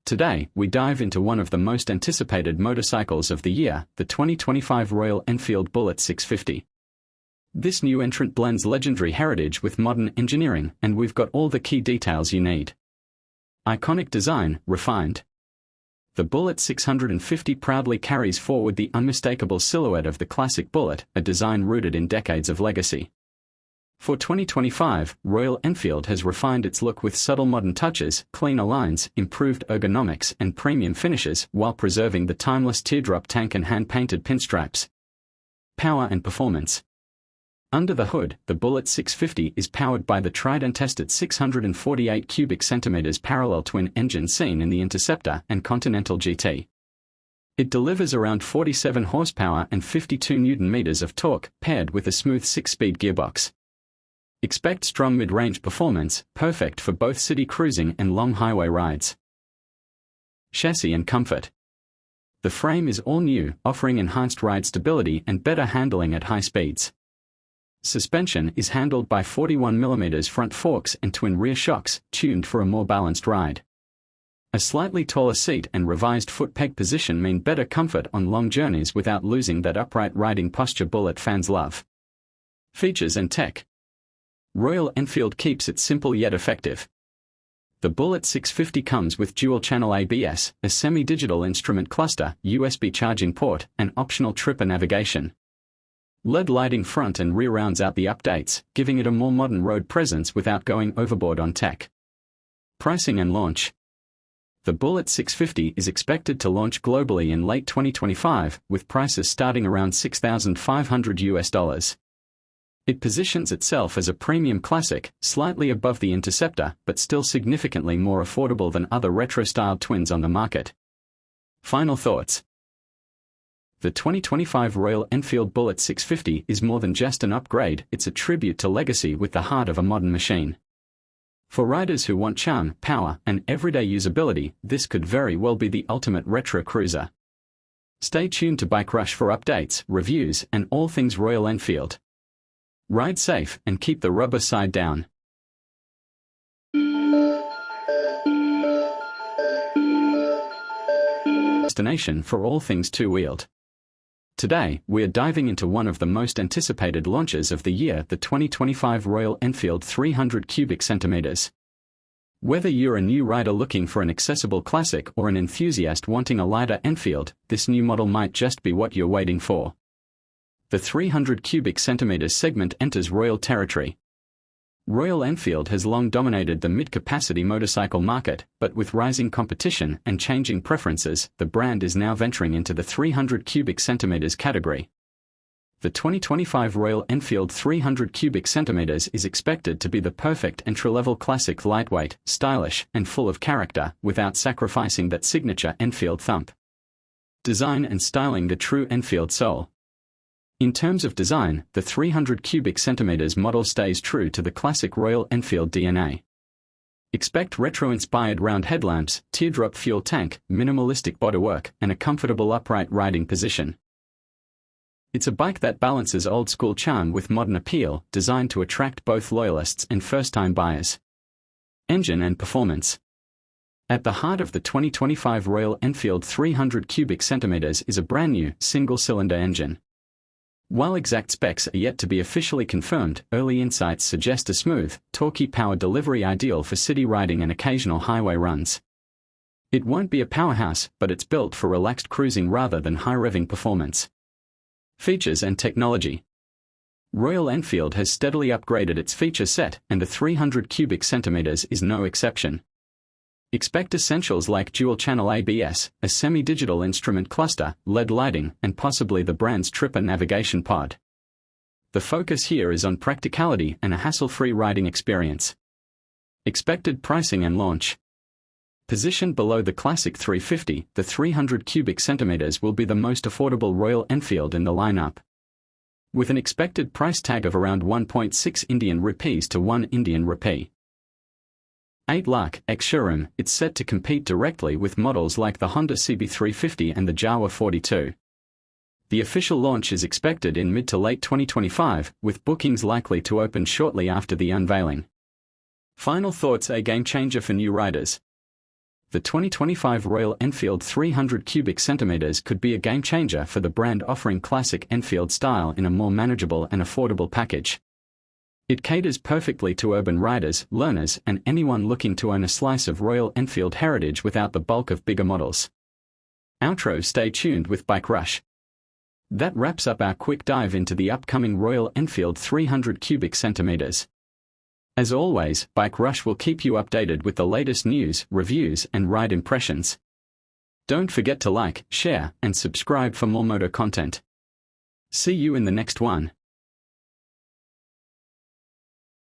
Today, we dive into one of the most anticipated motorcycles of the year, the 2025 Royal Enfield Bullet 650. This new entrant blends legendary heritage with modern engineering, and we've got all the key details you need. Iconic design, refined. The Bullet 650 proudly carries forward the unmistakable silhouette of the classic Bullet, a design rooted in decades of legacy. For 2025, Royal Enfield has refined its look with subtle modern touches, cleaner lines, improved ergonomics, and premium finishes, while preserving the timeless teardrop tank and hand-painted pinstripes. Power and performance. Under the hood, the Bullet 650 is powered by the tried-and-tested 648 cubic centimeters parallel twin engine seen in the Interceptor and Continental GT. It delivers around 47 horsepower and 52 Nm of torque, paired with a smooth 6-speed gearbox. Expect strong mid-range performance, perfect for both city cruising and long highway rides. Chassis and comfort. The frame is all new, offering enhanced ride stability and better handling at high speeds. Suspension is handled by 41mm front forks and twin rear shocks, tuned for a more balanced ride. A slightly taller seat and revised foot peg position mean better comfort on long journeys without losing that upright riding posture Bullet fans love. Features and tech. Royal Enfield keeps it simple yet effective. The Bullet 650 comes with dual-channel ABS, a semi-digital instrument cluster, USB charging port, and optional tripper navigation. LED lighting front and rear rounds out the updates, giving it a more modern road presence without going overboard on tech. Pricing and launch. The Bullet 650 is expected to launch globally in late 2025, with prices starting around $6,500. It positions itself as a premium classic, slightly above the Interceptor, but still significantly more affordable than other retro-styled twins on the market. Final thoughts. The 2025 Royal Enfield Bullet 650 is more than just an upgrade, it's a tribute to legacy with the heart of a modern machine. For riders who want charm, power, and everyday usability, this could very well be the ultimate retro cruiser. Stay tuned to Bike Rush for updates, reviews, and all things Royal Enfield. Ride safe and keep the rubber side down. Destination for all things two-wheeled. Today, we are diving into one of the most anticipated launches of the year, the 2025 Royal Enfield 300 cubic centimeters. Whether you're a new rider looking for an accessible classic or an enthusiast wanting a lighter Enfield, this new model might just be what you're waiting for. The 300 cubic centimeters segment enters Royal territory. Royal Enfield has long dominated the mid-capacity motorcycle market, but with rising competition and changing preferences, the brand is now venturing into the 300 cubic centimeters category. The 2025 Royal Enfield 300 cubic centimeters is expected to be the perfect entry-level classic, lightweight, stylish, and full of character, without sacrificing that signature Enfield thump. Design and styling the true Enfield soul. In terms of design, the 300 cubic centimeters model stays true to the classic Royal Enfield DNA. Expect retro-inspired round headlamps, teardrop fuel tank, minimalistic bodywork, and a comfortable upright riding position. It's a bike that balances old-school charm with modern appeal, designed to attract both loyalists and first-time buyers. Engine and performance. At the heart of the 2025 Royal Enfield 300 cubic centimeters is a brand-new, single-cylinder engine. While exact specs are yet to be officially confirmed, early insights suggest a smooth, torquey power delivery ideal for city riding and occasional highway runs. It won't be a powerhouse, but it's built for relaxed cruising rather than high-revving performance. Features and technology. Royal Enfield has steadily upgraded its feature set, and the 300 cubic centimeters is no exception. Expect essentials like dual-channel ABS, a semi-digital instrument cluster, LED lighting, and possibly the brand's tripper navigation pod. The focus here is on practicality and a hassle-free riding experience. Expected pricing and launch. Positioned below the classic 350, the 300 cubic centimeters will be the most affordable Royal Enfield in the lineup. With an expected price tag of around 1.6 Indian rupees to 1 Indian rupee. 8 lakh ex-showroom, it's set to compete directly with models like the Honda CB350 and the Jawa 42. The official launch is expected in mid to late 2025, with bookings likely to open shortly after the unveiling. Final thoughts: a game changer for new riders. The 2025 Royal Enfield 300 cubic centimeters could be a game changer for the brand, offering classic Enfield style in a more manageable and affordable package. It caters perfectly to urban riders, learners, and anyone looking to own a slice of Royal Enfield heritage without the bulk of bigger models. Outro. Stay tuned with Bike Rush. That wraps up our quick dive into the upcoming Royal Enfield 300 cubic centimeters. As always, Bike Rush will keep you updated with the latest news, reviews, and ride impressions. Don't forget to like, share, and subscribe for more moto content. See you in the next one.